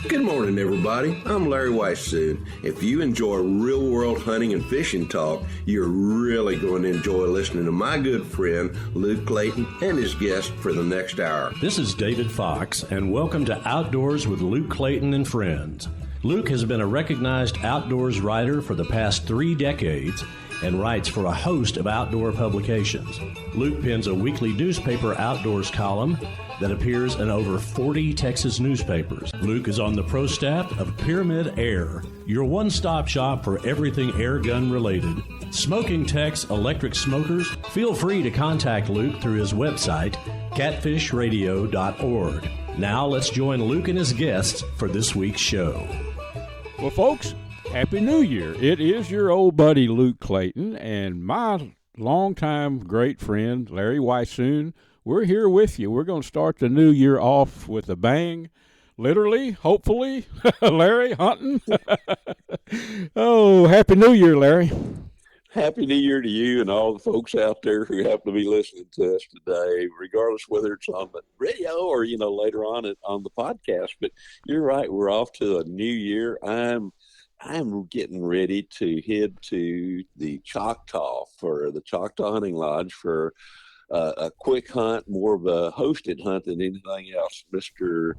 Good morning, everybody. I'm Larry Weishuhn. If you enjoy real-world hunting and fishing talk, you're really going to enjoy listening to my good friend, Luke Clayton, and his guest for the next hour. This is David Fox, and welcome to Outdoors with Luke Clayton and Friends. Luke has been a recognized outdoors writer for the past 3 decades and writes for a host of outdoor publications. Luke pens a weekly newspaper outdoors column that appears in over 40 Texas newspapers. Luke is on the pro staff of Pyramid Air, your one-stop shop for everything airgun related. Smoking techs, electric smokers, feel free to contact Luke through his website, catfishradio.org. Now let's join Luke and his guests for this week's show. Well, folks, Happy New Year. It is your old buddy Luke Clayton and my longtime great friend Larry Weishuhn. We're here with you. We're going to start the new year off with a bang. Literally, hopefully, Larry, hunting. Oh, Happy New Year, Larry. Happy New Year to you and all the folks out there who happen to be listening to us today, regardless whether it's on the radio or, later on the podcast. But you're right. We're off to a new year. I'm getting ready to head to the Choctaw for the Choctaw Hunting Lodge for a quick hunt, more of a hosted hunt than anything else. Mr.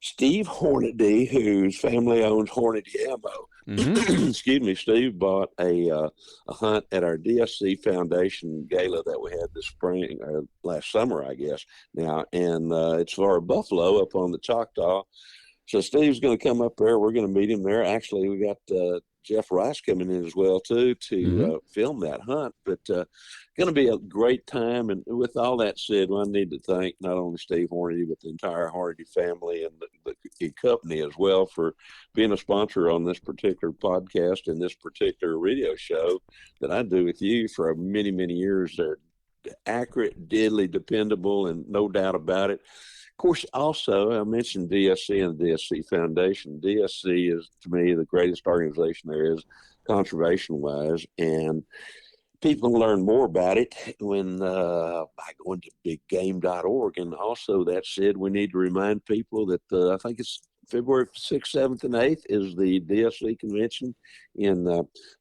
Steve Hornady, whose family owns Hornady Ammo. Mm-hmm. Excuse me, Steve bought a hunt at our DSC Foundation gala that we had this spring, or last summer, I guess, now. And it's for a buffalo up on the Choctaw. So Steve's going to come up there. We're going to meet him there. Actually, we got Jeff Rice coming in as well, too, to film that hunt. But going to be a great time. And with all that said, I need to thank not only Steve Hornady, but the entire Hornady family and the company as well for being a sponsor on this particular podcast and this particular radio show that I do with you for many, many years. They're accurate, deadly, dependable, and no doubt about it. Of course, also, I mentioned DSC and the DSC Foundation. DSC is, to me, the greatest organization there is conservation-wise, and people learn more about it when by going to biggame.org. And also, that said, we need to remind people that I think it's February 6th, 7th, and 8th is the DSC convention in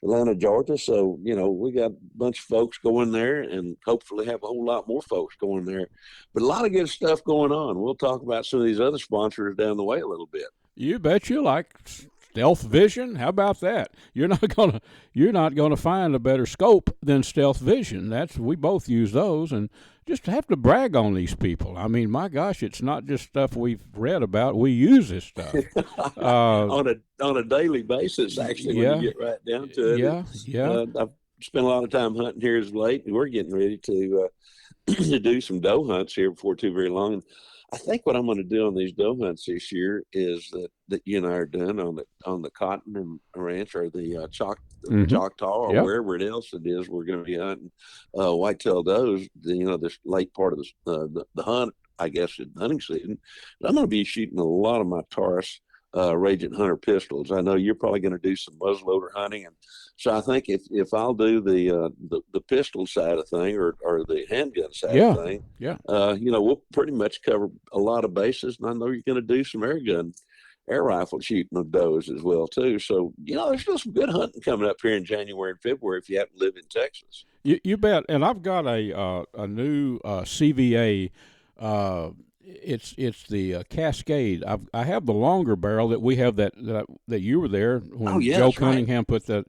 Atlanta, Georgia. So, we got a bunch of folks going there and hopefully have a whole lot more folks going there. But a lot of good stuff going on. We'll talk about some of these other sponsors down the way a little bit. You bet you like Stealth Vision. How about that? You're not gonna find a better scope than Stealth Vision. We both use those, and just have to brag on these people. I mean, my gosh, it's not just stuff we've read about. We use this stuff on a daily basis. Actually, when you get right down to it. Yeah. I've spent a lot of time hunting here as of late, and we're getting ready to to do some doe hunts here before too very long. And I think what I'm going to do on these doe hunts this year is that you and I are doing on the Cotton and Ranch or the Choctaw or wherever else it is. We're going to be hunting whitetail does. This late part of the hunt, I guess, in hunting season. And I'm going to be shooting a lot of my Taurus Raging Hunter pistols. I know you're probably going to do some muzzleloader hunting, and so I think if I'll do the pistol side of thing or the handgun side of thing, we'll pretty much cover a lot of bases. And I know you're going to do some air rifle shooting of does as well too. So there's still some good hunting coming up here in January and February if you happen to live in Texas. You bet. And I've got a new CVA. It's the Cascade. I have the longer barrel that we have that you were there when Joe Cunningham put that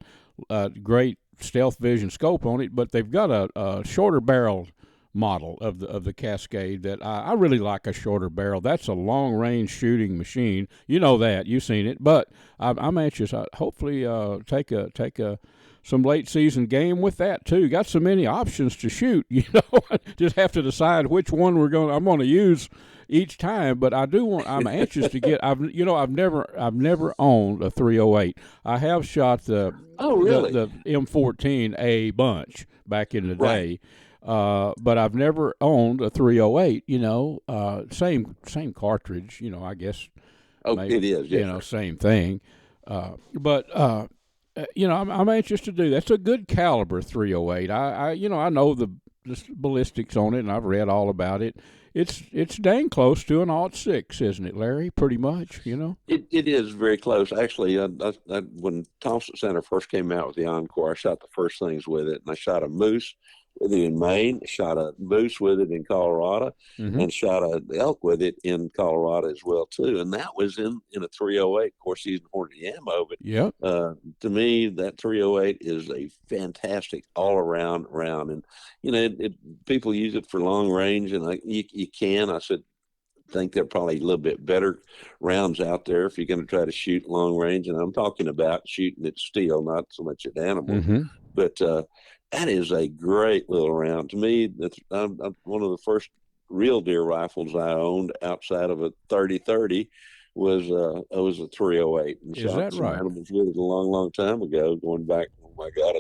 great Stealth Vision scope on it. But they've got a shorter barrel model of the Cascade that I really like. A shorter barrel. That's a long range shooting machine. You know that. You've seen it. But I'm anxious. Hopefully take some late season game with that too. Got so many options to shoot, just have to decide which one I'm going to use each time. But I'm anxious to get. I've never owned a 308. I have shot the M14 a bunch back in the day, but I've never owned a 308. Same cartridge. I guess. It is. Same thing. But I'm anxious to do that. It's a good caliber 308. I know the ballistics on it, and I've read all about it. it's dang close to an .6, isn't it, Larry? Pretty much, you know. It is very close. Actually, when Thompson Center first came out with the Encore, I shot the first things with it, and I shot a moose with it in Maine, shot a moose with it in Colorado, and shot a elk with it in Colorado as well too. And that was in a 308. Of course, using Hornady ammo, but to me, that 308 is a fantastic all-around round. And you know, people use it for long range, and you can. I said, think there are probably a little bit better rounds out there if you're going to try to shoot long range. And I'm talking about shooting at steel, not so much at animals. But that is a great little round. To me, that's one of the first real deer rifles I owned outside of a 30-30 was a 308. And is that right? Animals with it a long, long time ago, going back, oh my God,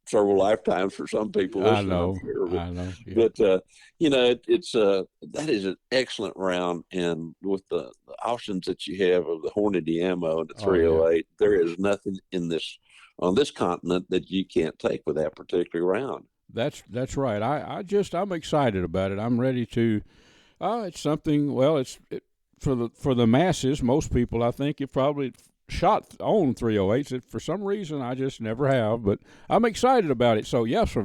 several lifetimes for some people. I know. Yeah. But you know, it's that is an excellent round, and with the options that you have of the Hornady ammo and the 308, there is nothing on this continent that you can't take with that particular round. That's right. I'm excited about it. I'm ready to. It's something. Well, for the masses. Most people, I think, have probably shot on 308s. For some reason, I just never have. But I'm excited about it. So yes,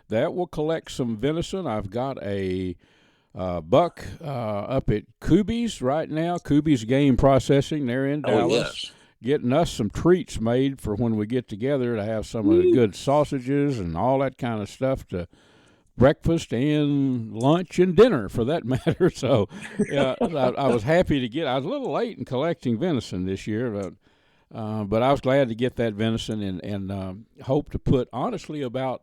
that will collect some venison. I've got a buck up at Kuby's right now. Kuby's Game Processing. They're in Dallas. Yes. Getting us some treats made for when we get together to have some of the good sausages and all that kind of stuff to breakfast and lunch and dinner, for that matter. So I was happy to I was a little late in collecting venison this year, but I was glad to get that venison and hope to put, honestly, I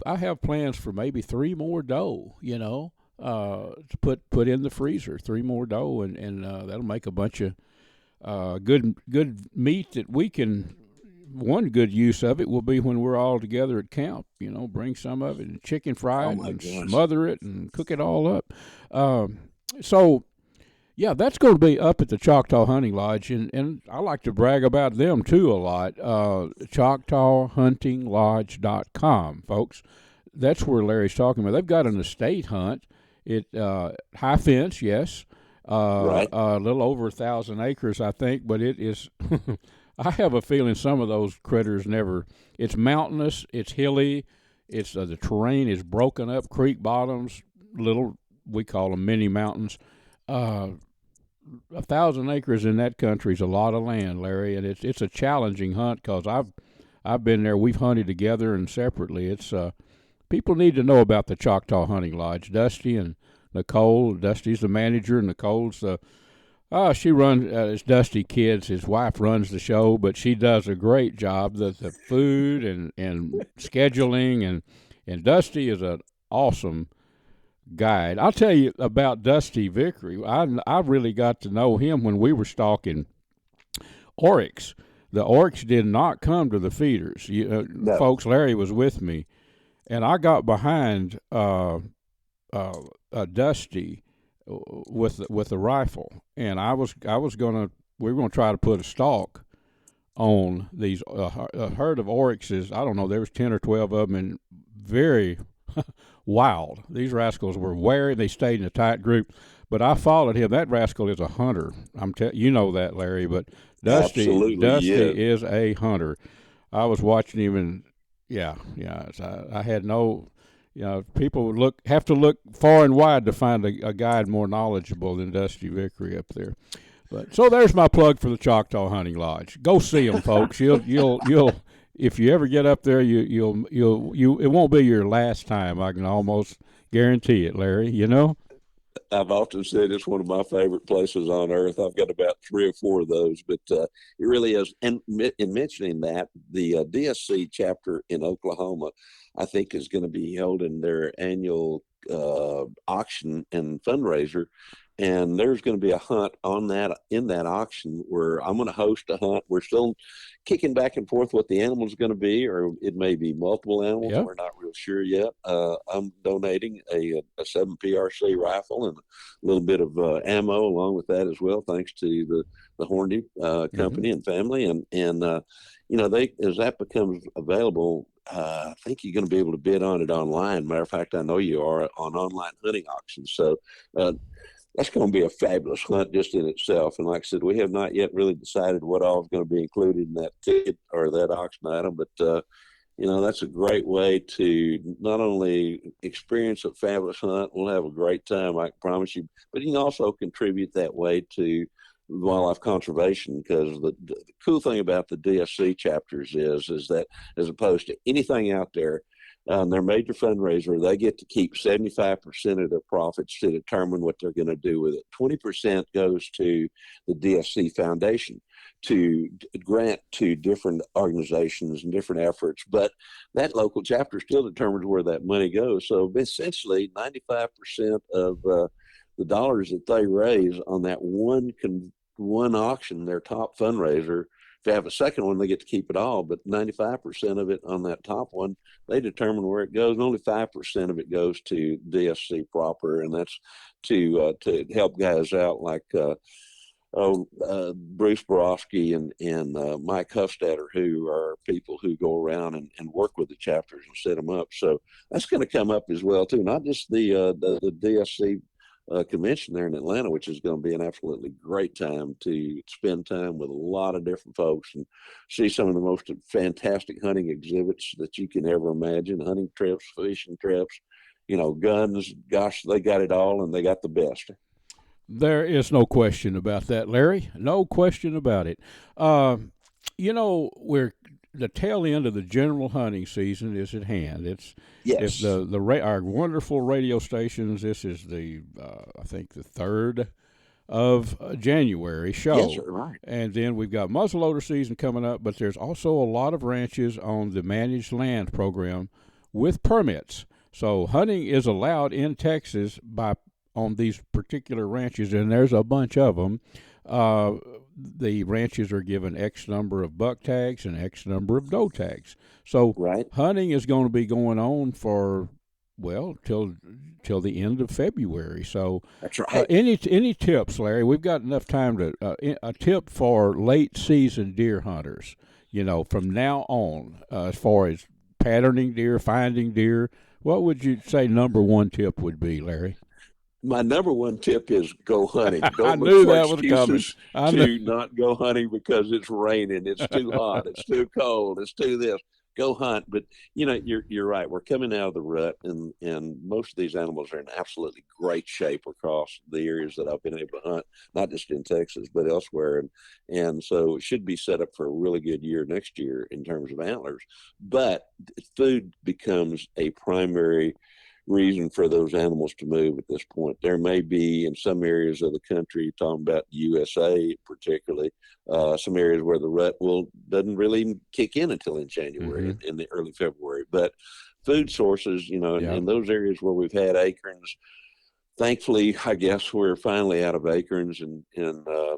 have plans for maybe 3 more doe, you know, to put in the freezer, 3 more doe, and that'll make a bunch of good meat that we can. One good use of it will be when we're all together at camp. You know, bring some of it and chicken fry it and smother it and cook it all up. So, yeah, that's going to be up at the Choctaw Hunting Lodge, and I like to brag about them too a lot. ChoctawHuntingLodge.com, folks. That's where Larry's talking about. They've got an estate hunt. High fence, yes. Right. A little over 1,000 acres, I think, but it is. I have a feeling some of those critters never. It's mountainous, it's hilly, it's the terrain is broken up, creek bottoms, little, we call them mini mountains. 1,000 acres in that country is a lot of land, Larry, and it's a challenging hunt because I've been there. We've hunted together and separately. It's people need to know about the Choctaw Hunting Lodge. Dusty and Nicole. Dusty's the manager, and Nicole's she runs. It's Dusty Kids. His wife runs the show, but she does a great job. The food and scheduling, and Dusty is an awesome guide. I'll tell you about Dusty Vickery. I really got to know him when we were stalking oryx. The oryx did not come to the feeders. No. Folks, Larry was with me, and I got behind Dusty with a rifle, and we were gonna try to put a stalk on these a herd of oryxes. I don't know, there was 10 or 12 of them, and very wild. These rascals were wary. They stayed in a tight group, but I followed him. That rascal is a hunter. You know that, Larry, but Dusty is a hunter. I was watching him, and I had no. You know, people would have to look far and wide to find a guide more knowledgeable than Dusty Vickery up there. But so there's my plug for the Choctaw Hunting Lodge. Go see them, folks. You'll if you ever get up there, you'll it won't be your last time. I can almost guarantee it, Larry. You know. I've often said it's one of my favorite places on earth. I've got about 3 or 4 of those, but it really is. And in mentioning that, the DSC chapter in Oklahoma, I think, is going to be held in their annual auction and fundraiser. And there's going to be a hunt in that auction where I'm going to host a hunt. We're still kicking back and forth what the animal's going to be, or it may be multiple animals. Yep. We're not real sure yet. I'm donating a 7 PRC rifle and a little bit of ammo along with that as well, thanks to the Hornady company and family. And as that becomes available, I think you're going to be able to bid on it online. Matter of fact, I know you are on online hunting auctions. So that's going to be a fabulous hunt just in itself. And like I said, we have not yet really decided what all is going to be included in that ticket or that auction item, but that's a great way to not only experience a fabulous hunt, we'll have a great time, I can promise you, but you can also contribute that way to wildlife conservation, because the cool thing about the DSC chapters is that as opposed to anything out there, their major fundraiser, they get to keep 75% of their profits to determine what they're going to do with it. 20% goes to the DSC Foundation to grant to different organizations and different efforts, but that local chapter still determines where that money goes. So essentially 95% of the dollars that they raise on that one auction, their top fundraiser, if they have a second one, they get to keep it all, but 95% of it on that top one, they determine where it goes, and only 5% of it goes to DSC proper, and that's to help guys out like Bruce Borofsky and Mike Hufstadter, who are people who go around and work with the chapters and set them up. So that's going to come up as well too, not just the DSC convention there in Atlanta, which is going to be an absolutely great time to spend time with a lot of different folks and see some of the most fantastic hunting exhibits that you can ever imagine. Hunting trips, fishing trips, guns, gosh, they got it all, and they got the best. There is no question about that, Larry. No question about it. We're the tail end of the general hunting season is at hand. It's our wonderful radio stations. This is the I think the 3rd of January show. Yes, right. And then we've got muzzleloader season coming up, but there's also a lot of ranches on the managed land program with permits. So hunting is allowed in Texas on these particular ranches, and there's a bunch of them. The ranches are given X number of buck tags and X number of doe tags. So hunting is going to be going on for, till the end of February. So that's right. Any tips, Larry? We've got enough time to a tip for late season deer hunters. From now on, as far as patterning deer, finding deer, what would you say number one tip would be, Larry? My number one tip is go hunting. I knew that was coming. To not go hunting because it's raining, it's too hot, it's too cold, it's too this. Go hunt. But you're right. We're coming out of the rut, and most of these animals are in absolutely great shape across the areas that I've been able to hunt, not just in Texas but elsewhere. And so it should be set up for a really good year next year in terms of antlers. But food becomes a primary reason for those animals to move at this point. There may be in some areas of the country, talking about the USA particularly, some areas where the rut doesn't really kick in until in January, in the early February. But food sources, in those areas where we've had acorns, thankfully, I guess we're finally out of acorns and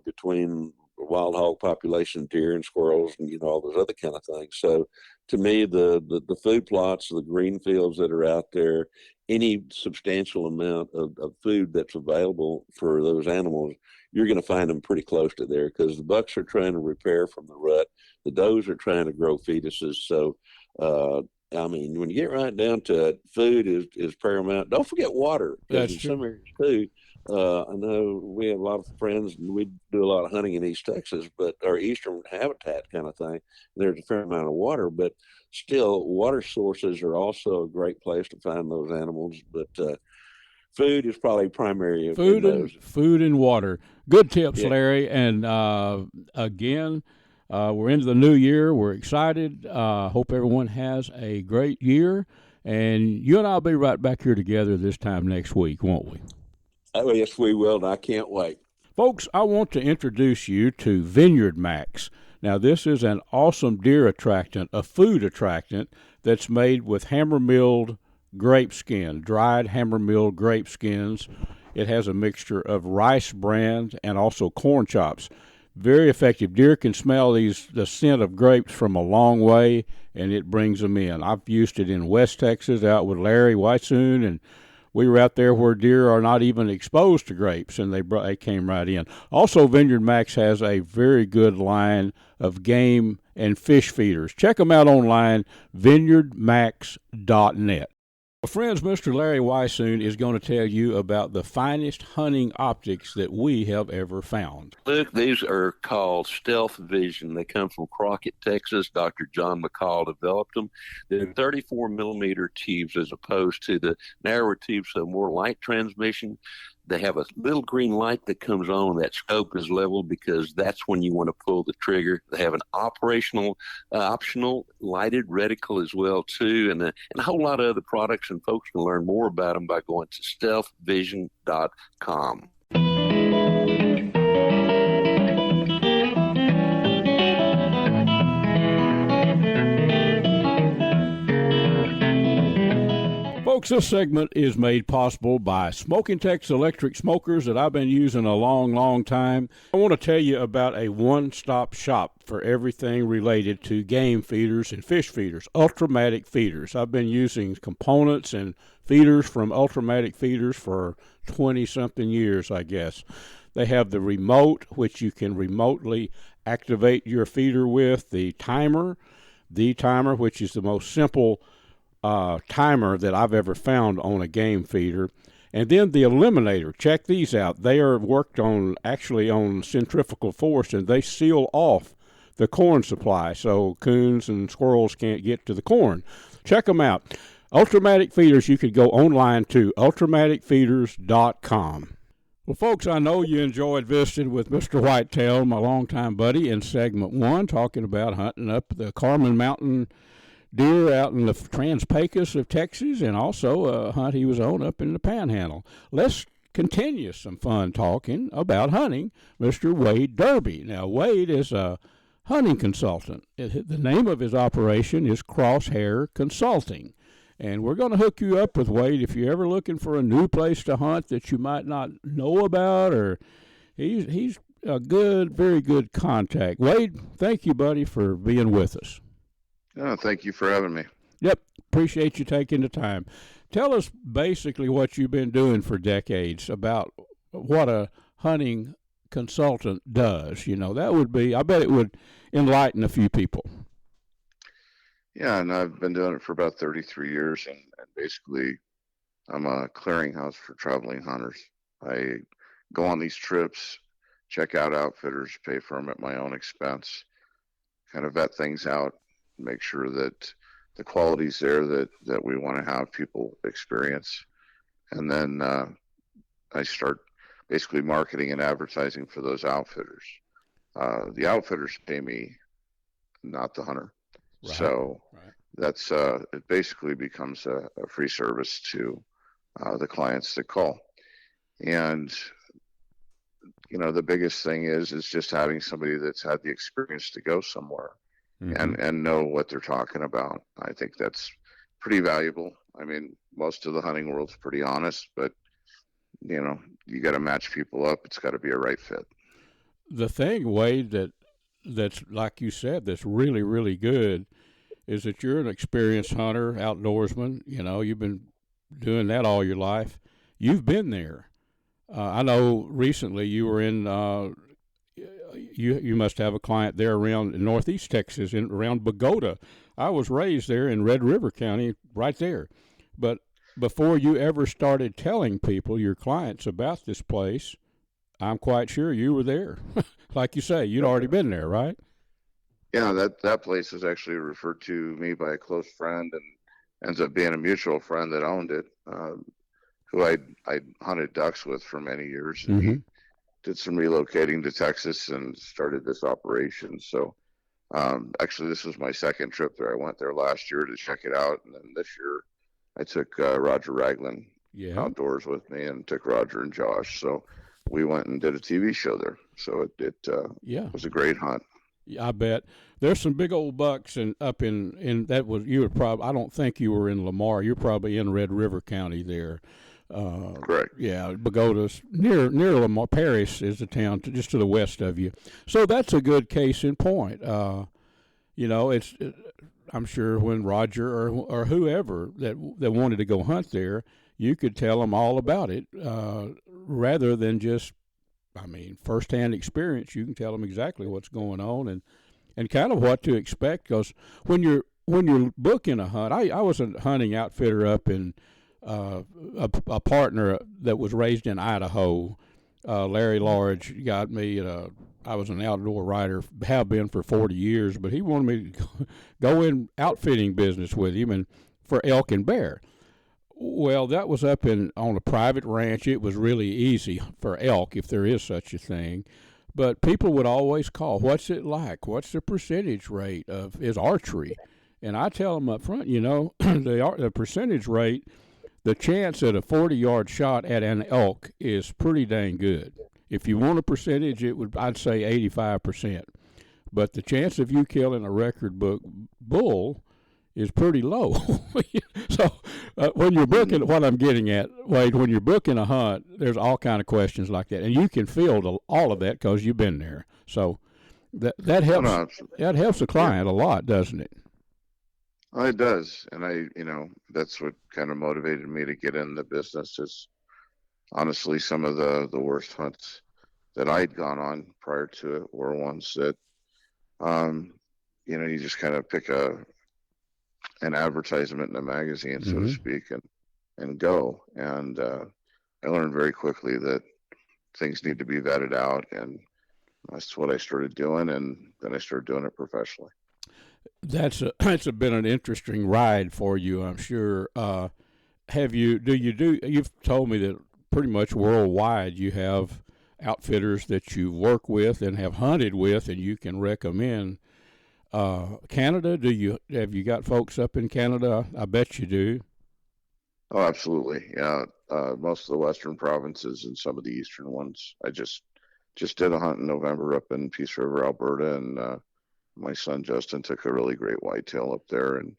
between wild hog population, deer and squirrels, and all those other kind of things. So to me, the food plots, the green fields that are out there, any substantial amount of food that's available for those animals, you're going to find them pretty close to there, because the bucks are trying to repair from the rut. The does are trying to grow fetuses. So, when you get right down to it, food is paramount. Don't forget water. That's in true. Some areas too. I know we have a lot of friends, and we do a lot of hunting in East Texas, or eastern habitat kind of thing. There's a fair amount of water, but still, water sources are also a great place to find those animals. But food is probably primary. Food and water. Good tips, Larry. And again, we're into the new year. We're excited. Hope everyone has a great year. And you and I will be right back here together this time next week, won't we? Oh, yes, we will, and I can't wait. Folks, I want to introduce you to Vineyard Max. Now, this is an awesome deer attractant, a food attractant that's made with hammer-milled grape skin, dried hammer-milled grape skins. It has a mixture of rice bran and also corn chops. Very effective. Deer can smell the scent of grapes from a long way, and it brings them in. I've used it in West Texas out with Larry Weishuhn, and We were out there where deer are not even exposed to grapes, and they came right in. Also, Vineyard Max has a very good line of game and fish feeders. Check them out online, vineyardmax.net. Well, friends, Mr. Larry Weishuhn is going to tell you about the finest hunting optics that we have ever found. Luke, these are called Stealth Vision. They come from Crockett, Texas. Dr. John McCall developed them. They're 34 millimeter tubes as opposed to the narrower tubes, so more light transmission. They have a little green light that comes on when that scope is level, because that's when you want to pull the trigger. They have an optional lighted reticle as well too, and a whole lot of other products. And folks can learn more about them by going to stealthvision.com. Folks, this segment is made possible by Smoking Tex electric smokers that I've been using a long, long time. I want to tell you about a one-stop shop for everything related to game feeders and fish feeders, Ultramatic feeders. I've been using components and feeders from Ultramatic feeders for 20-something years, I guess. They have the remote, which you can remotely activate your feeder with, the timer, which is the most simple timer that I've ever found on a game feeder, and then the eliminator. Check these out. They are worked on actually on centrifugal force, and they seal off the corn supply so coons and squirrels can't get to the corn. Check them out. Ultramatic feeders, you could go online to ultramaticfeeders.com. Well, folks, I know you enjoyed visiting with Mr. Whitetail, my longtime buddy, in segment 1, talking about hunting up the Carmen Mountain deer out in the Trans-Pecos of Texas, and also a hunt he was on up in the Panhandle. Let's continue some fun talking about hunting Mr. Wade Derby. Now, Wade is a hunting consultant. The name of his operation is Crosshair Consulting, and we're going to hook you up with Wade if you're ever looking for a new place to hunt that you might not know about, or he's a good, very good contact. Wade, thank you, buddy, for being with us. Oh, thank you for having me. Yep, appreciate you taking the time. Tell us basically what you've been doing for decades, about what a hunting consultant does. You know, that would be, I bet it would enlighten a few people. Yeah, and I've been doing it for about 33 years, and basically I'm a clearinghouse for traveling hunters. I go on these trips, check out outfitters, pay for them at my own expense, kind of vet things out, make sure that the quality's there that we want to have people experience. And then I start basically marketing and advertising for those outfitters. The outfitters pay me, not the hunter. Right. So that's it basically becomes a free service to the clients that call. And you know, the biggest thing is just having somebody that's had the experience to go somewhere. Mm-hmm. and know what they're talking about. I think that's pretty valuable. I mean, most of the hunting world's pretty honest, but you know, you got to match people up. It's got to be a right fit. The thing, Wade, that's like you said, that's really, really good is that you're an experienced hunter, outdoorsman. You know, you've been doing that all your life. You've been there. I know recently you were in you must have a client there around in northeast Texas, around Bogota. I was raised there in Red River County, right there. But before you ever started telling people, your clients, about this place, I'm quite sure you were there. Like you say, you'd already been there, right? Yeah, that place was actually referred to me by a close friend, and ends up being a mutual friend that owned it, who I hunted ducks with for many years. And he did some relocating to Texas and started this operation. So actually, this was my second trip there. I went there last year to check it out, and then this year I took Roger Ragland outdoors with me, and took Roger and Josh. So we went and did a TV show there. So it was a great hunt. I bet there's some big old bucks up in that was, you were probably, I don't think you were in Lamar. You're probably in Red River County there. Correct. Yeah, Bogota's near Lamar. Paris is the town just to the west of you. So that's a good case in point. You know, I'm sure when Roger or whoever that wanted to go hunt there, you could tell them all about it rather than just, firsthand experience. You can tell them exactly what's going on and kind of what to expect. Because when you're booking a hunt, I was a hunting outfitter up in a partner that was raised in Idaho. Larry Large got me. I was an outdoor writer, have been for 40 years, but he wanted me to go in outfitting business with him and for elk and bear. Well, that was up on a private ranch. It was really easy for elk, if there is such a thing. But people would always call, what's it like? What's the percentage rate of is archery? And I tell them up front, the percentage rate, the chance at a 40-yard shot at an elk is pretty dang good. If you want a percentage, I'd say 85%. But the chance of you killing a record book bull is pretty low. So when you're booking, what I'm getting at, Wade, when you're booking a hunt, there's all kind of questions like that, and you can field all of that because you've been there. So that helps. That helps the client a lot, doesn't it? Oh, it does, and that's what kind of motivated me to get in the business. Is honestly some of the worst hunts that I'd gone on prior to it were ones that, you just kind of pick an advertisement in a magazine, so to speak, and go. And I learned very quickly that things need to be vetted out, and that's what I started doing, and then I started doing it professionally. That's been an interesting ride for you, I'm sure. You've told me that pretty much worldwide you have outfitters that you work with and have hunted with, and you can recommend. Canada, have you got folks up in Canada? I bet you do. Oh, absolutely. Yeah. Most of the western provinces and some of the eastern ones. I just did a hunt in November up in Peace River, Alberta, and my son Justin took a really great whitetail up there. And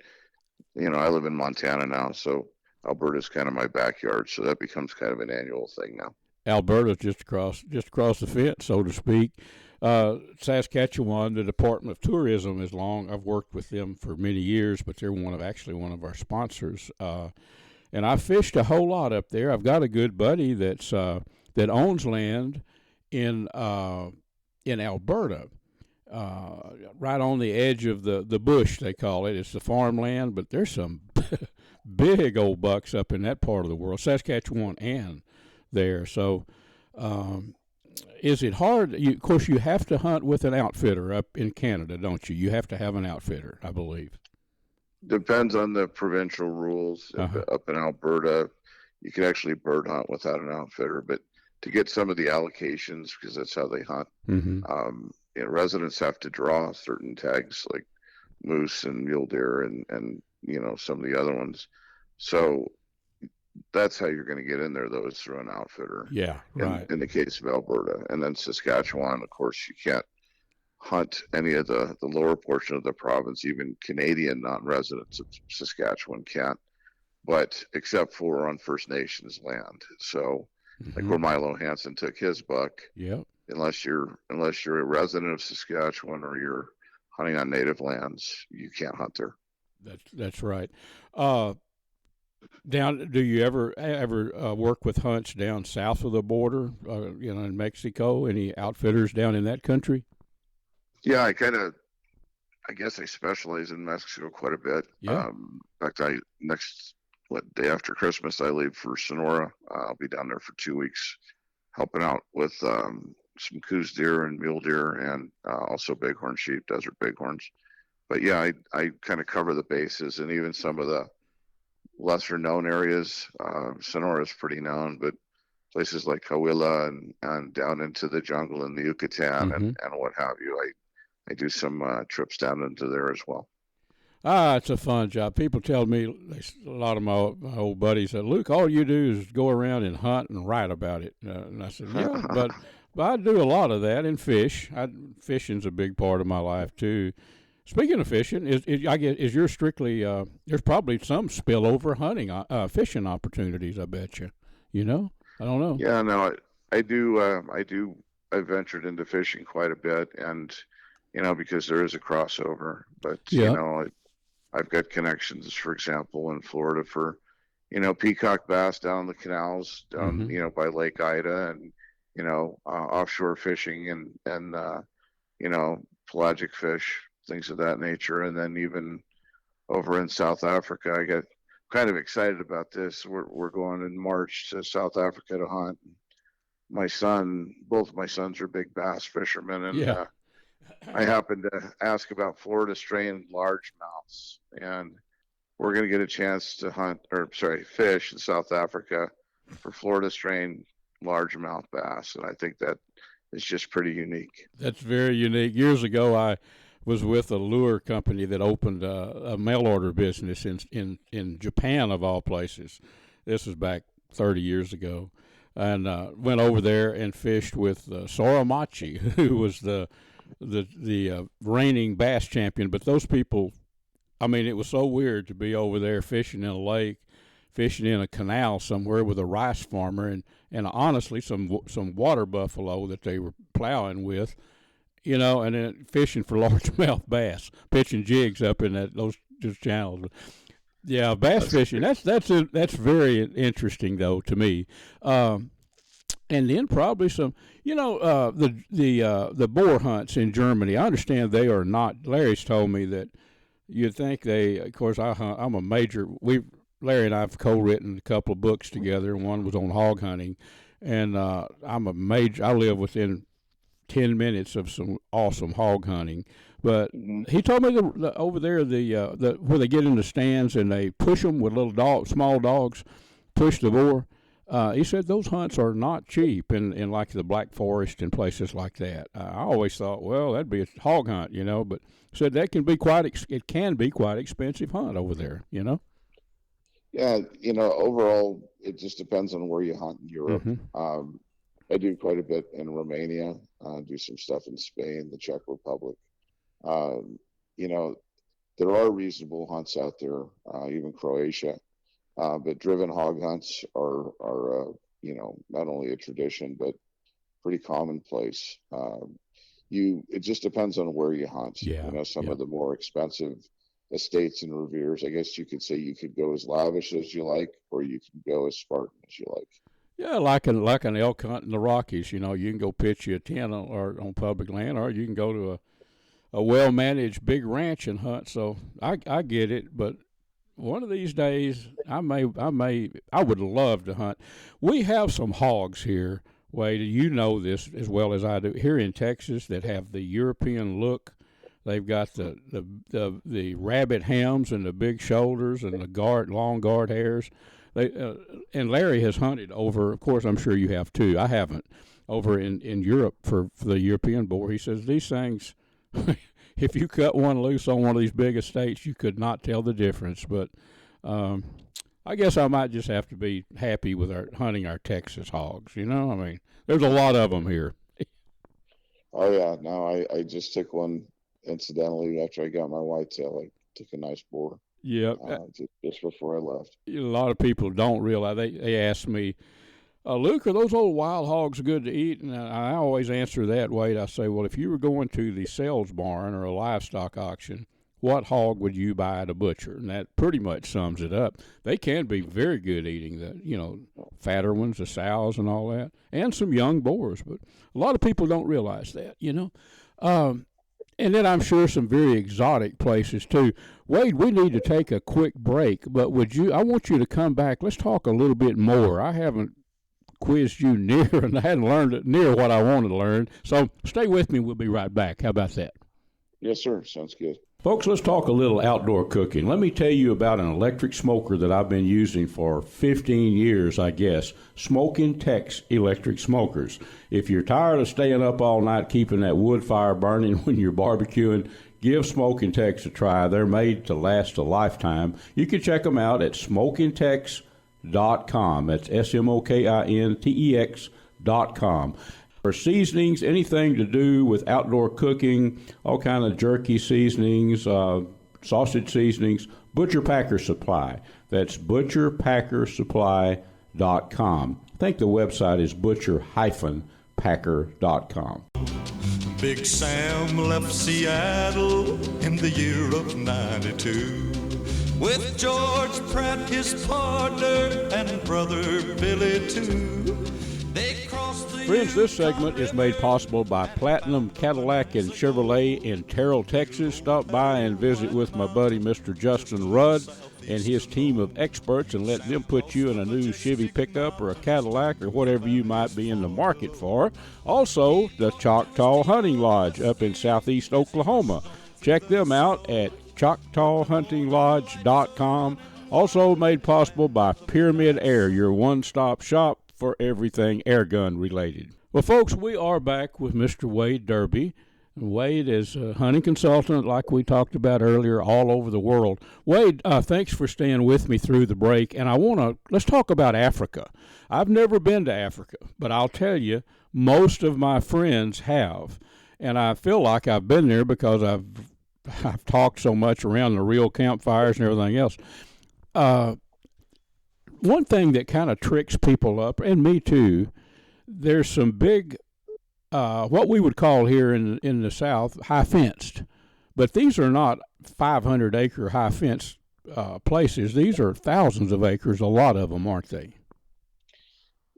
I live in Montana now, so Alberta's kind of my backyard, so that becomes kind of an annual thing now. Alberta's just across the fence, so to speak. Saskatchewan, the Department of Tourism is long. I've worked with them for many years, but they're one of our sponsors. And I fished a whole lot up there. I've got a good buddy that owns land in Alberta, right on the edge of the bush, they call it. It's the farmland, but there's some big old bucks up in that part of the world, Saskatchewan and there. So is it hard? Of course, you have to hunt with an outfitter up in Canada, don't you? You have to have an outfitter, I believe. Depends on the provincial rules. Up in Alberta, you can actually bird hunt without an outfitter, but to get some of the allocations, because that's how they hunt, residents have to draw certain tags like moose and mule deer and some of the other ones. So that's how you're going to get in there, though, is through an outfitter. Yeah, right. In the case of Alberta. And then Saskatchewan, of course, you can't hunt any of the lower portion of the province. Even Canadian non-residents of Saskatchewan can't, but except for on First Nations land. So like where Milo Hansen took his buck, unless you're a resident of Saskatchewan or you're hunting on native lands, you can't hunt there. That's right. Do you ever work with hunts down south of the border, in Mexico? Any outfitters down in that country? Yeah, I guess I specialize in Mexico quite a bit. Yeah. In fact, day after Christmas, I leave for Sonora. I'll be down there for 2 weeks helping out with some Coues deer and mule deer and also bighorn sheep, desert bighorns. But yeah, I kind of cover the bases, and even some of the lesser known areas. Sonora is pretty known, but places like Coahuila and down into the jungle in the Yucatan and what have you. I do some trips down into there as well. It's a fun job. People tell me, a lot of my old buddies said, Luke, all you do is go around and hunt and write about it. And I said, yeah, but I do a lot of that and fish. Fishing's a big part of my life too. Speaking of fishing, is yours strictly? There's probably some spillover hunting, fishing opportunities. I bet you. I don't know. Yeah, no, I do. I ventured into fishing quite a bit, and because there is a crossover. But I've got connections, for example, in Florida for peacock bass down the canals, down, by Lake Ida, and, offshore fishing and pelagic fish, things of that nature. And then even over in South Africa, I get kind of excited about this. We're going in March to South Africa to hunt. Both my sons are big bass fishermen, and I happened to ask about Florida strain largemouths, and we're going to get a chance to fish in South Africa for Florida strain largemouth bass, and I think that is just pretty unique. That's very unique. Years ago, I was with a lure company that opened a mail order business in Japan, of all places. This was back 30 years ago, and went over there and fished with Soramachi, who was the reigning bass champion. But those people, it was so weird to be over there fishing in a lake, fishing in a canal somewhere with a rice farmer, and honestly some water buffalo that they were plowing with, and then fishing for largemouth bass, pitching jigs up in those channels. Yeah, bass fishing. That's very interesting though to me. And then probably some, the boar hunts in Germany. I understand they are not. Larry's told me that you'd think they. Of course, I'm a major. Larry and I have co-written a couple of books together. One was on hog hunting, and I'm a major. I live within 10 minutes of some awesome hog hunting. But he told me over there where they get in the stands and they push them with small dogs, push the boar. He said those hunts are not cheap in like the Black Forest and places like that. I always thought, well, that'd be a hog hunt, but said that can be quite expensive hunt over there, Yeah, overall, it just depends on where you hunt in Europe. I do quite a bit in Romania, do some stuff in Spain, the Czech Republic. There are reasonable hunts out there, even Croatia. But driven hog hunts are not only a tradition, but pretty commonplace. It just depends on where you hunt. Some of the more expensive estates and reveres, I guess you could say you could go as lavish as you like, or you can go as Spartan as you like. Yeah, like an elk hunt in the Rockies. You can go pitch you a tent on public land, or you can go to a well-managed big ranch and hunt. So I get it, but one of these days I would love to hunt. We have some hogs here, Wade. You know this as well as I do, here in Texas, that have the European look. They've got the rabbit hams and the big shoulders and the long guard hairs. And Larry has hunted over, of course, I'm sure you have too. I haven't, over in Europe for the European boar. He says these things, if you cut one loose on one of these big estates, you could not tell the difference. But I guess I might just have to be happy with hunting our Texas hogs. There's a lot of them here. Oh yeah, no, I just took one incidentally after I got my whitetail. I took a nice boar. Yeah, just before I left. A lot of people don't realize. They ask me, Luke, are those old wild hogs good to eat? And I always answer that way. I say, well, if you were going to the sales barn or a livestock auction, what hog would you buy at a butcher? And that pretty much sums it up. They can be very good eating, the fatter ones, the sows and all that, and some young boars. But a lot of people don't realize that, And then I'm sure some very exotic places too. Wade, we need to take a quick break, but I want you to come back. Let's talk a little bit more. I haven't quizzed you and I hadn't learned near what I wanted to learn. So stay with me. We'll be right back. How about that? Yes, sir. Sounds good. Folks, let's talk a little outdoor cooking. Let me tell you about an electric smoker that I've been using for 15 years, I guess. Smoking Tex electric smokers. If you're tired of staying up all night keeping that wood fire burning when you're barbecuing, give Smoking Tex a try. They're made to last a lifetime. You can check them out at smokingtex.com. That's SMOKINTEX.com. For seasonings, anything to do with outdoor cooking, all kind of jerky seasonings, sausage seasonings, Butcher Packer Supply. That's butcherpackersupply.com. I think the website is butcher-packer.com. Big Sam left Seattle in the year of 92. with George Pratt, his partner, and brother Billy too. They crossed the Friends, this segment is made possible by Platinum Cadillac and Chevrolet in Terrell, Texas. Stop by and visit with my buddy Mr. Justin Rudd and his team of experts and let them put you in a new Chevy pickup or a Cadillac or whatever you might be in the market for. Also, the Choctaw Hunting Lodge up in southeast Oklahoma. Check them out at ChoctawHuntingLodge.com. Also made possible by Pyramid Air, your one-stop shop for everything airgun related. Well, folks, we are back with Mr. Wade Derby. Wade is a hunting consultant, like we talked about earlier, all over the world. Wade, thanks for staying with me through the break, and let's talk about Africa. I've never been to Africa, but I'll tell you, most of my friends have, and I feel like I've been there because I've talked so much around the real campfires and everything else. One thing that kind of tricks people up, and me too, there's some big, what we would call here in the South, high fenced. But these are not 500-acre high fenced places. These are thousands of acres, a lot of them, aren't they?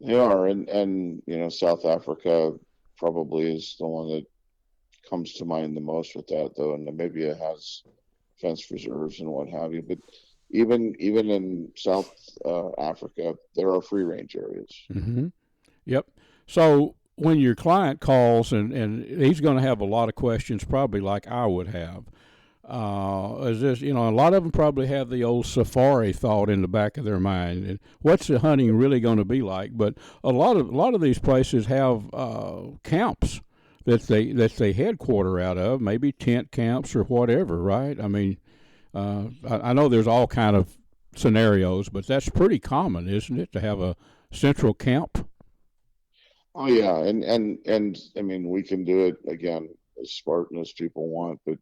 They are, and South Africa probably is the one that comes to mind the most with that, though, and Namibia has fence reserves and what have you. But even in South Africa, there are free range areas. Mm-hmm. Yep. So when your client calls, and he's going to have a lot of questions, probably like I would have. Is this, a lot of them probably have the old safari thought in the back of their mind, and what's the hunting really going to be like? But a lot of these places have camps that they headquarter out of, maybe tent camps or whatever, right? I mean, I know there's all kind of scenarios, but that's pretty common, isn't it, to have a central camp? Oh yeah, and I mean, we can do it again as Spartan as people want, but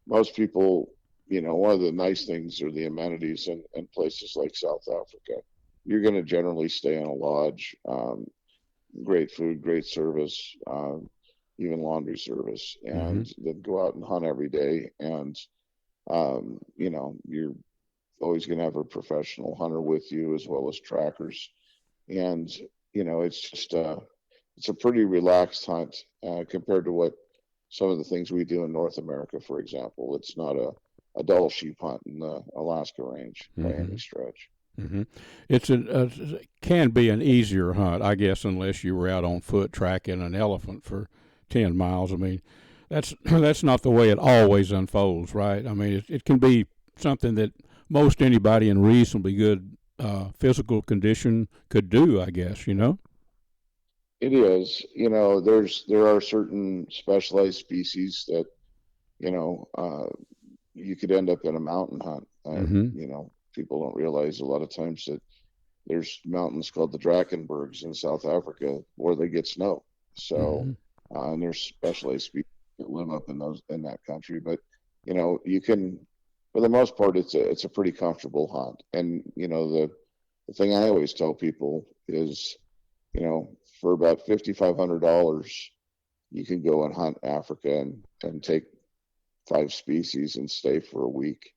most people, one of the nice things are the amenities in places like South Africa. You're going to generally stay in a lodge, great food, great service, even laundry service, and then go out and hunt every day. And you're always going to have a professional hunter with you as well as trackers, and it's just it's a pretty relaxed hunt compared to what some of the things we do in North America, for example. It's not a dull sheep hunt in the Alaska range by any stretch. Mm-hmm. It can be an easier hunt, I guess, unless you were out on foot tracking an elephant for 10 miles. I mean, that's not the way it always unfolds, right? I mean, it can be something that most anybody in reasonably good physical condition could do, I guess, It is. There are certain specialized species that, you could end up in a mountain hunt. People don't realize a lot of times that there's mountains called the Drakensbergs in South Africa where they get snow. So, and there's specialized species that live up in that country. But, you can, for the most part, it's a pretty comfortable hunt. And, the thing I always tell people is, for about $5,500, you can go and hunt Africa and take 5 species and stay for a week.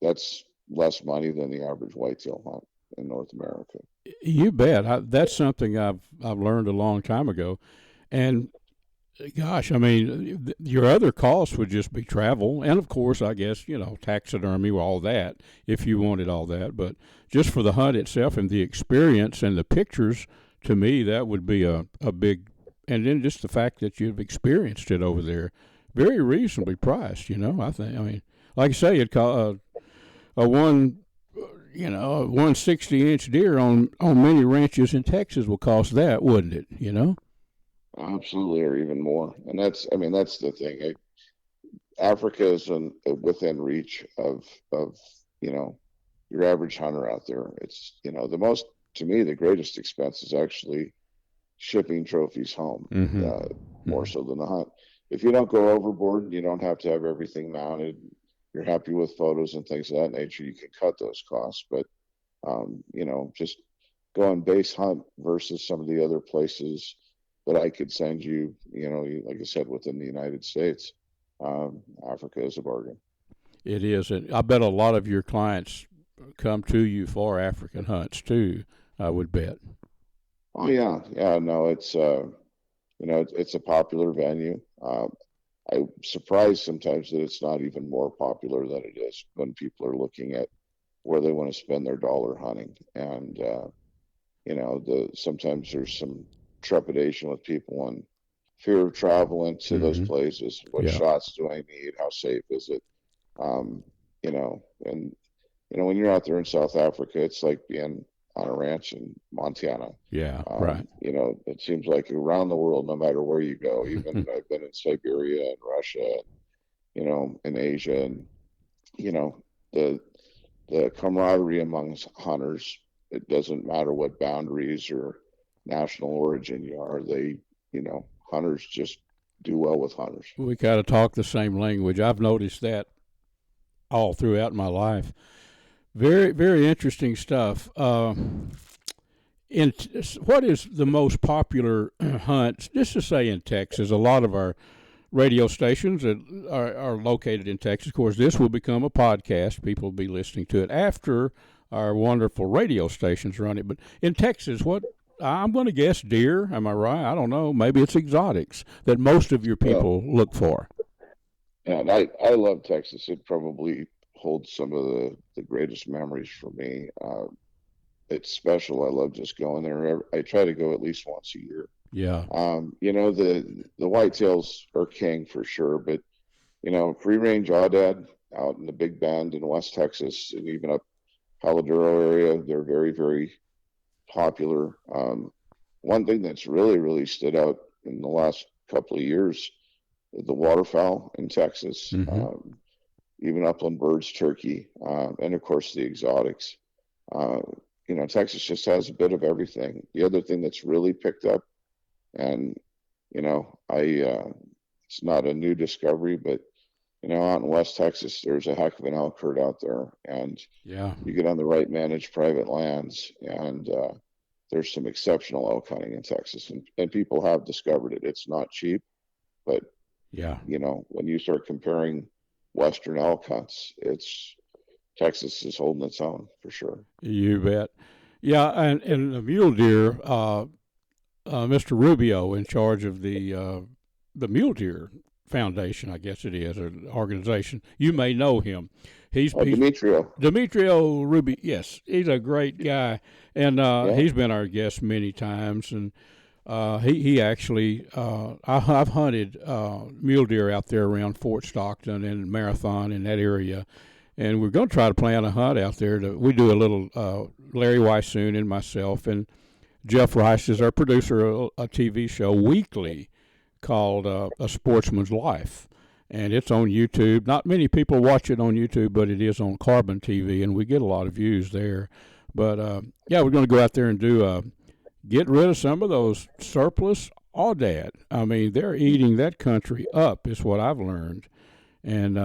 That's less money than the average whitetail hunt in North America. You bet. That's something I've learned a long time ago. And gosh, I mean, your other costs would just be travel, and of course, I guess, taxidermy, all that, if you wanted all that. But just for the hunt itself and the experience and the pictures, to me, that would be a big, and then just the fact that you've experienced it over there, very reasonably priced, I think. I mean, like I say, it a 160-inch deer on many ranches in Texas will cost that, wouldn't it, Absolutely, or even more. And that's the thing. Africa is within reach of your average hunter out there. It's, to me, the greatest expense is actually shipping trophies home, more so than the hunt. If you don't go overboard, you don't have to have everything mounted. You're happy with photos and things of that nature, you can cut those costs. But, just go on base hunt versus some of the other places that I could send you, like I said, within the United States, Africa is a bargain. It is, and I bet a lot of your clients come to you for African hunts too. I would bet. Oh yeah, yeah. No, it's it's a popular venue. I'm surprised sometimes that it's not even more popular than it is when people are looking at where they want to spend their dollar hunting. And sometimes there's some trepidation with people and fear of traveling to those places. What shots do I need? How safe is it? When you're out there in South Africa, it's like being on a ranch in Montana. Yeah, right. It seems like around the world, no matter where you go, even I've been in Siberia and Russia, in Asia, and the camaraderie amongst hunters. It doesn't matter what boundaries or national origin you are. Hunters just do well with hunters. We kind of talk the same language. I've noticed that all throughout my life. Very, very interesting stuff. What is the most popular hunt, just to say in Texas? A lot of our radio stations that are located in Texas. Of course, this will become a podcast. People will be listening to it after our wonderful radio stations run it. But in Texas, I'm going to guess deer. Am I right? I don't know. Maybe it's exotics that most of your people look for. And I love Texas. It probably holds some of the greatest memories for me. It's special. I love just going there. I try to go at least once a year. Yeah. The whitetails are king for sure, but free range aoudad out in the Big Bend in West Texas and even up Paladuro area, they're very, very popular. One thing that's really, really stood out in the last couple of years is the waterfowl in Texas, even upland birds, turkey, and of course the exotics. Texas just has a bit of everything. The other thing that's really picked up, and it's not a new discovery, but out in West Texas, there's a heck of an elk herd out there, and you get on the right managed private lands, and there's some exceptional elk hunting in Texas, and people have discovered it. It's not cheap, but when you start comparing Western elk hunts, Texas is holding its own for sure. You bet. Yeah, and the mule deer, Mr. Rubio, in charge of the Mule Deer Foundation, I guess it is, an organization. You may know him. He's Demetrio Rubio. Yes, he's a great guy, and he's been our guest many times. And he actually, I've hunted mule deer out there around Fort Stockton and Marathon in that area. And we're going to try to plan a hunt out there. We do a little, Larry Weishuhn and myself, and Jeff Rice is our producer, a TV show weekly called A Sportsman's Life. And it's on YouTube. Not many people watch it on YouTube, but it is on Carbon TV, and we get a lot of views there. But, we're going to go out there and get rid of some of those surplus aoudad. I mean, they're eating that country up is what I've learned. And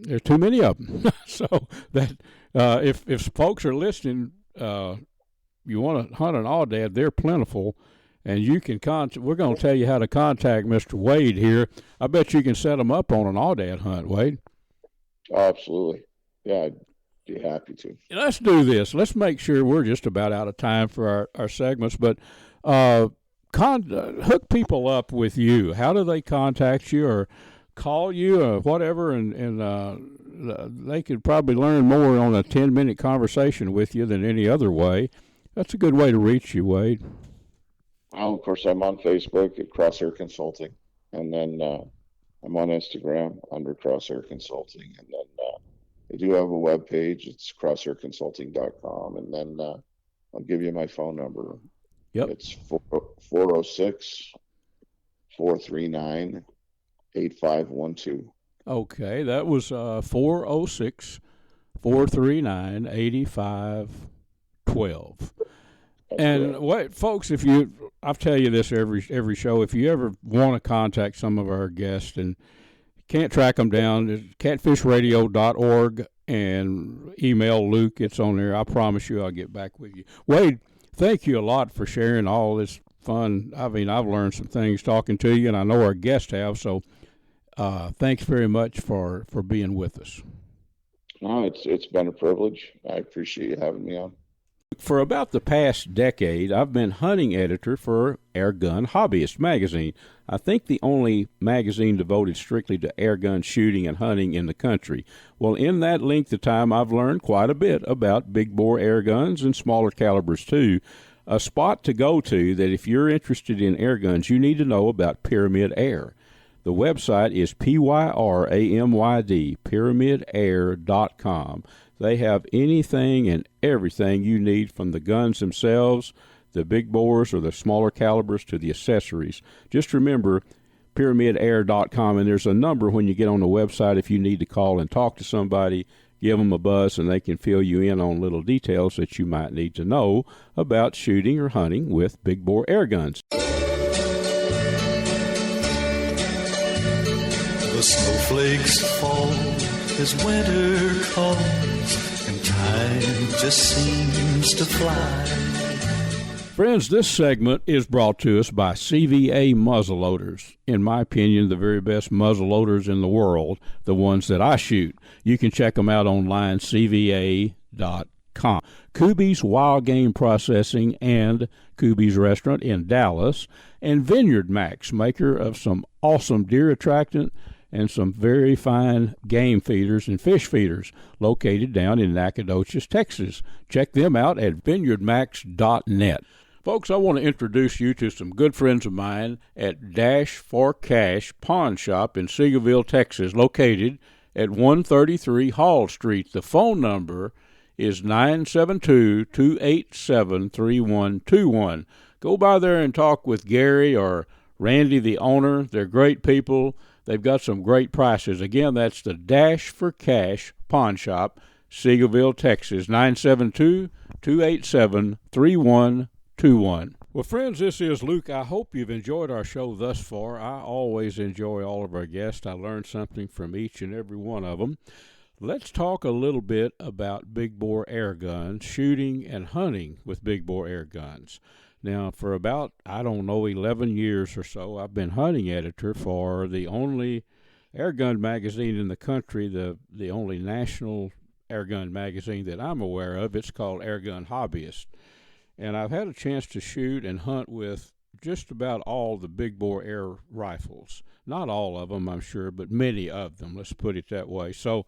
there's too many of them. So that if folks are listening, you want to hunt an aoudad, they're plentiful, and you can we're going to tell you how to contact Mr. Wade here. I bet you can set them up on an aoudad hunt, Wade. Absolutely. Yeah, I'd be happy to. Let's do this. Let's make sure we're just about out of time for our segments, but hook people up with you. How do they contact you or call you or whatever, and they could probably learn more on a 10-minute conversation with you than any other way. That's a good way to reach you, Wade. Well, of course, I'm on Facebook at Crosshair Consulting, and then I'm on Instagram under Crosshair Consulting, and then I do have a web page. It's crosshairconsulting.com, and then I'll give you my phone number. Yep. It's 406-439-8512. Okay, that was 406-439-8512. And wait, folks, I'll tell you this every show. If you ever want to contact some of our guests and can't track them down, it's catfishradio.org and email Luke. It's on there. I promise you I'll get back with you. Wade, thank you a lot for sharing all this fun. I mean, I've learned some things talking to you, and I know our guests have. So thanks very much for being with us. No, it's been a privilege. I appreciate you having me on. For about the past decade, I've been hunting editor for Airgun Hobbyist magazine. I think the only magazine devoted strictly to airgun shooting and hunting in the country. Well, in that length of time, I've learned quite a bit about big bore air guns and smaller calibers too. A spot to go to that if you're interested in air guns, you need to know about Pyramid Air. The website is PYRAMYD, pyramidair.com. They have anything and everything you need, from the guns themselves, the big bores or the smaller calibers, to the accessories. Just remember pyramidair.com, and there's a number when you get on the website if you need to call and talk to somebody. Give them a buzz, and they can fill you in on little details that you might need to know about shooting or hunting with big bore air guns. The snowflakes fall as winter comes, and time just seems to fly. Friends, this segment is brought to us by CVA muzzleloaders. In my opinion, the very best muzzleloaders in the world, the ones that I shoot. You can check them out online, cva.com. Kubi's Wild Game Processing and Kubi's Restaurant in Dallas, and Vineyard Max, maker of some awesome deer attractant and some very fine game feeders and fish feeders, located down in Nacogdoches, Texas. Check them out at vineyardmax.net. Folks, I want to introduce you to some good friends of mine at Dash for Cash Pawn Shop in Seagoville, Texas, located at 133 Hall Street. The phone number is 972-287-3121. Go by there and talk with Gary or Randy, the owner. They're great people. They've got some great prices. Again, that's the Dash for Cash Pawn Shop, Seagoville, Texas, 972-287-3121. Well, friends, this is Luke. I hope you've enjoyed our show thus far. I always enjoy all of our guests. I learn something from each and every one of them. Let's talk a little bit about big bore air guns, shooting and hunting with big bore air guns. Now, for about, 11 years or so, I've been hunting editor for the only airgun magazine in the country, the only national airgun magazine that I'm aware of. It's called Airgun Hobbyist. And I've had a chance to shoot and hunt with just about all the big bore air rifles. Not all of them, I'm sure, but many of them, let's put it that way. So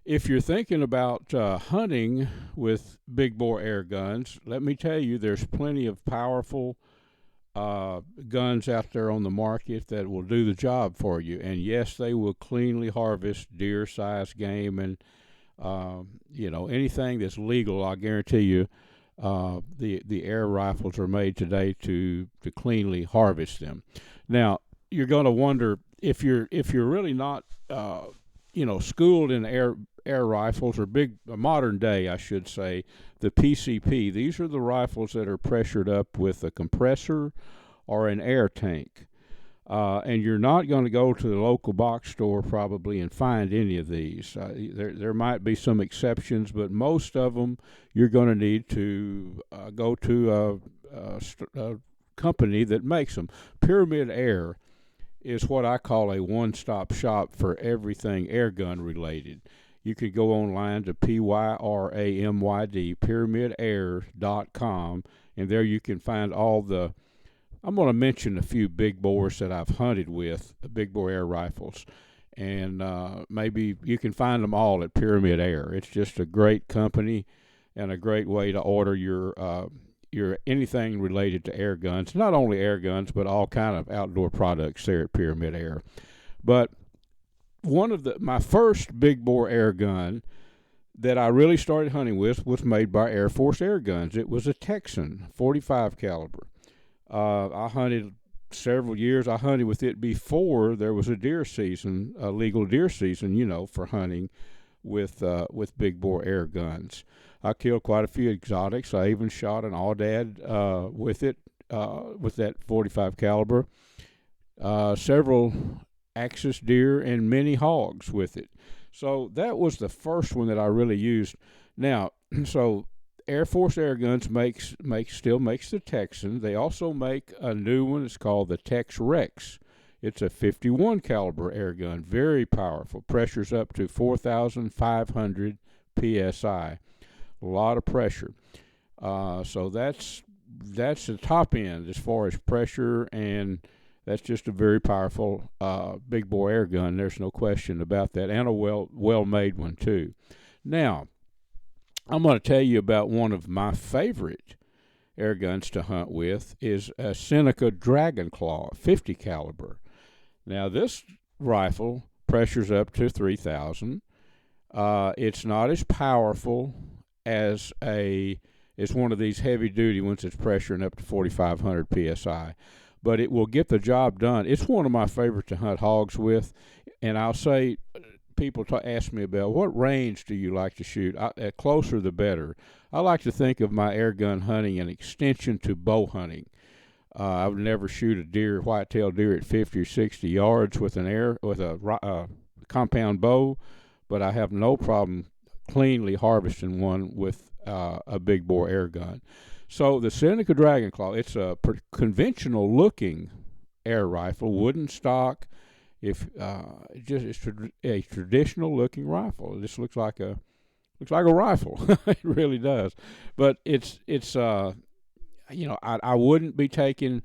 if you're thinking about hunting with big bore air guns, let me tell you, there's plenty of powerful guns out there on the market that will do the job for you. And yes, they will cleanly harvest deer-sized game and anything that's legal. I guarantee you, the air rifles are made today to cleanly harvest them. Now, you're going to wonder if you're really not schooled in air rifles, or modern day, I should say, the PCP. These are the rifles that are pressured up with a compressor or an air tank. And you're not going to go to the local box store probably and find any of these. There might be some exceptions, but most of them you're going to need to go to a company that makes them. Pyramid Air is what I call a one-stop shop for everything airgun related. You could go online to PYRAMYD, pyramidair.com, and there you can find all the, I'm going to mention a few big bores that I've hunted with, big bore air rifles, and maybe you can find them all at Pyramid Air. It's just a great company and a great way to order your anything related to air guns. Not only air guns, but all kind of outdoor products there at Pyramid Air. But one of my first big bore air gun that I really started hunting with was made by Air Force Air Guns. It was a Texan 45 caliber. I hunted several years. I hunted with it before there was a deer season, a legal deer season, for hunting with big bore air guns. I killed quite a few exotics. I even shot an aoudad with it, with that 45 caliber. Several axis deer and many hogs with it. So that was the first one that I really used. Now, so Air Force Air Guns still makes the Texan. They also make a new one. It's called the Tex Rex. It's a 51 caliber air gun, very powerful. Pressure's up to 4,500 psi. A lot of pressure. So that's the top end as far as pressure, and that's just a very powerful big bore air gun. There's no question about that, and a well made one too. Now, I'm going to tell you about one of my favorite air guns to hunt with is a Seneca Dragon Claw 50 caliber. Now this rifle pressure's up to 3,000. It's not as powerful as it's one of these heavy duty ones that's pressuring up to 4,500 psi, but it will get the job done. It's one of my favorite to hunt hogs with, and I'll say, people ask me about what range do you like to shoot. Closer the better. I like to think of my air gun hunting an extension to bow hunting. I would never shoot a deer, whitetail deer, at 50 or 60 yards with a compound bow, but I have no problem cleanly harvesting one with a big bore air gun. So the Seneca Dragon Claw, it's a conventional looking air rifle, wooden stock. It's a traditional looking rifle. It just looks like a rifle. It really does. But it's I wouldn't be taking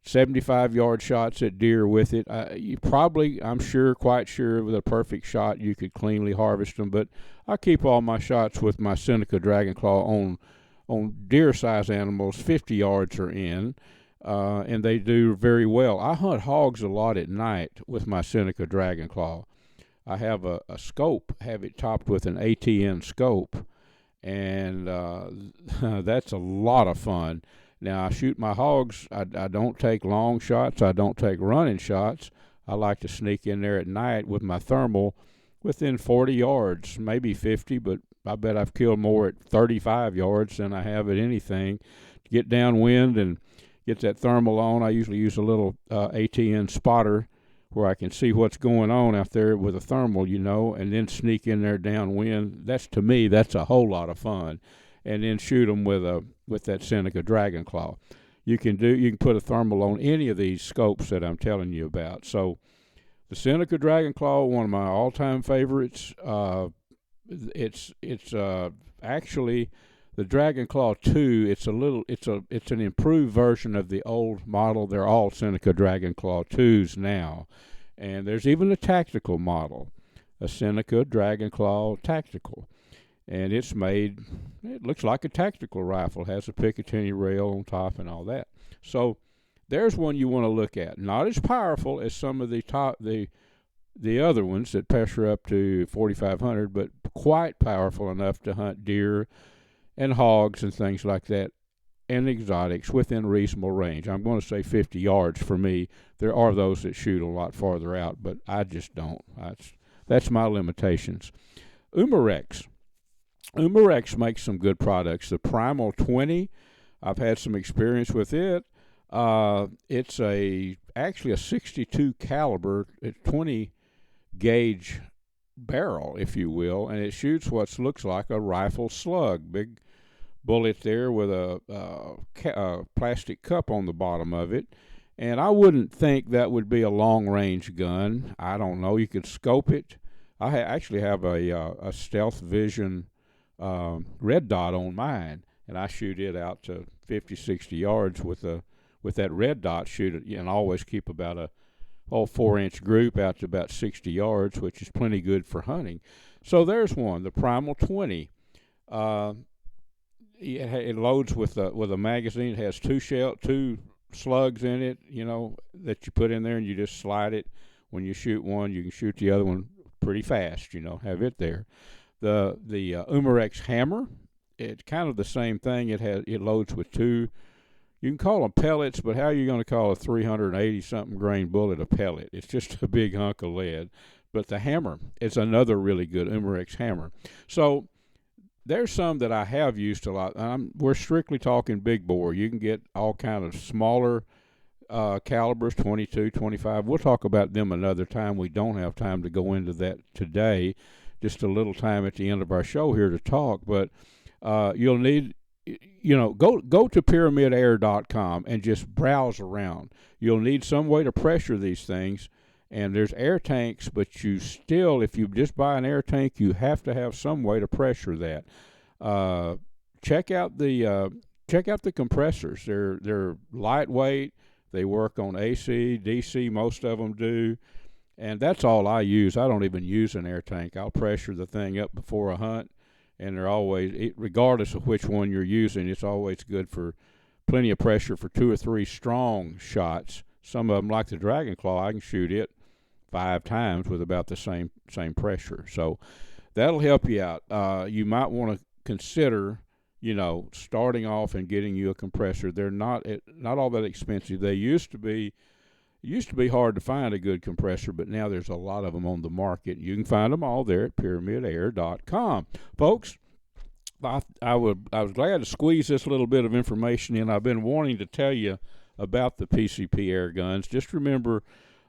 75-yard shots at deer with it. Quite sure with a perfect shot you could cleanly harvest them, but I keep all my shots with my Seneca Dragon Claw on deer size animals 50 yards or in, and they do very well. I hunt hogs a lot at night with my Seneca Dragon Claw. I have a scope, have it topped with an ATN scope, and that's a lot of fun. Now, I shoot my hogs. I don't take long shots. I don't take running shots. I like to sneak in there at night with my thermal within 40 yards, maybe 50, but I bet I've killed more at 35 yards than I have at anything. To get downwind and get that thermal on, I usually use a little ATN spotter where I can see what's going on out there with a thermal, and then sneak in there downwind. To me, that's a whole lot of fun. And then shoot them with that Seneca Dragon Claw. You can put a thermal on any of these scopes that I'm telling you about. So the Seneca Dragon Claw, one of my all-time favorites. It's actually the Dragon Claw 2. It's an improved version of the old model. They're all Seneca Dragon Claw 2s now, and there's even a tactical model, a Seneca Dragon Claw Tactical. And it looks like a tactical rifle, has a Picatinny rail on top and all that. So there's one you want to look at. Not as powerful as some of the other ones that pressure up to 4,500, but quite powerful enough to hunt deer and hogs and things like that, and exotics within reasonable range. I'm going to say 50 yards for me. There are those that shoot a lot farther out, but I just don't. That's my limitations. Umarex makes some good products. The Primal 20, I've had some experience with it. It's actually a 62 caliber, 20 gauge barrel, if you will, and it shoots what looks like a rifle slug. Big bullet there with a plastic cup on the bottom of it. And I wouldn't think that would be a long-range gun. I don't know. You could scope it. I actually have a Stealth Vision red dot on mine, and I shoot it out to 50, 60 yards with that red dot, shoot it, and always keep about a 4-inch group out to about 60 yards, which is plenty good for hunting. So there's one, the Primal 20. It loads with a magazine. It has two slugs in it, that you put in there, and you just slide it. When you shoot one, you can shoot the other one pretty fast, have it there. The Umarex hammer, it's kind of the same thing. It loads with two. You can call them pellets, but how are you going to call a 380-something grain bullet a pellet? It's just a big hunk of lead. But the hammer is another really good Umarex hammer. So there's some that I have used a lot. We're strictly talking big bore. You can get all kind of smaller calibers, 22, 25. We'll talk about them another time. We don't have time to go into that today. Just a little time at the end of our show here to talk. But you'll need go to pyramidair.com and just browse around. You'll need some way to pressure these things, and there's air tanks, but you still, if you just buy an air tank, you have to have some way to pressure that. Check out the compressors. They're lightweight. They work on AC, DC. Most of them do, and that's all I use. I don't even use an air tank. I'll pressure the thing up before a hunt, and they're always, regardless of which one you're using, it's always good for plenty of pressure for 2 or 3 strong shots. Some of them, like the Dragon Claw, I can shoot it 5 times with about the same pressure. So that'll help you out. You might want to consider, starting off and getting you a compressor. They're not all that expensive. They used to be hard to find a good compressor, but now there's a lot of them on the market. You can find them all there at pyramidair.com. Folks, I was glad to squeeze this little bit of information in. I've been wanting to tell you about the PCP air guns. Just remember,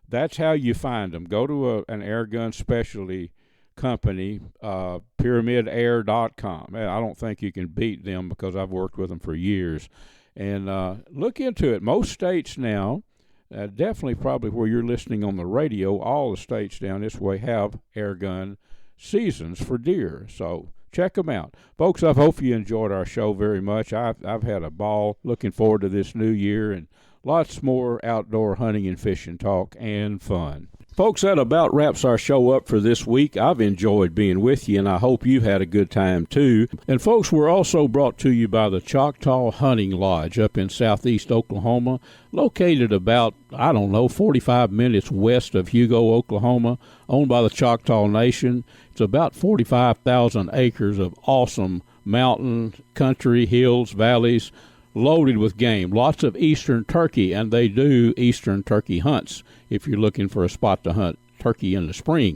that's how you find them. Go to an air gun specialty company, pyramidair.com. I don't think you can beat them because I've worked with them for years. And look into it. Most states now, definitely probably where you're listening on the radio, all the states down this way have air gun seasons for deer. So check them out. Folks, I hope you enjoyed our show very much. I've had a ball. Looking forward to this new year and lots more outdoor hunting and fishing talk and fun. Folks, that about wraps our show up for this week. I've enjoyed being with you, and I hope you've had a good time, too. And, folks, we're also brought to you by the Choctaw Hunting Lodge up in southeast Oklahoma, located about, 45 minutes west of Hugo, Oklahoma, owned by the Choctaw Nation. It's about 45,000 acres of awesome mountain, country, hills, valleys, loaded with game. Lots of eastern turkey, and they do eastern turkey hunts if you're looking for a spot to hunt turkey in the spring.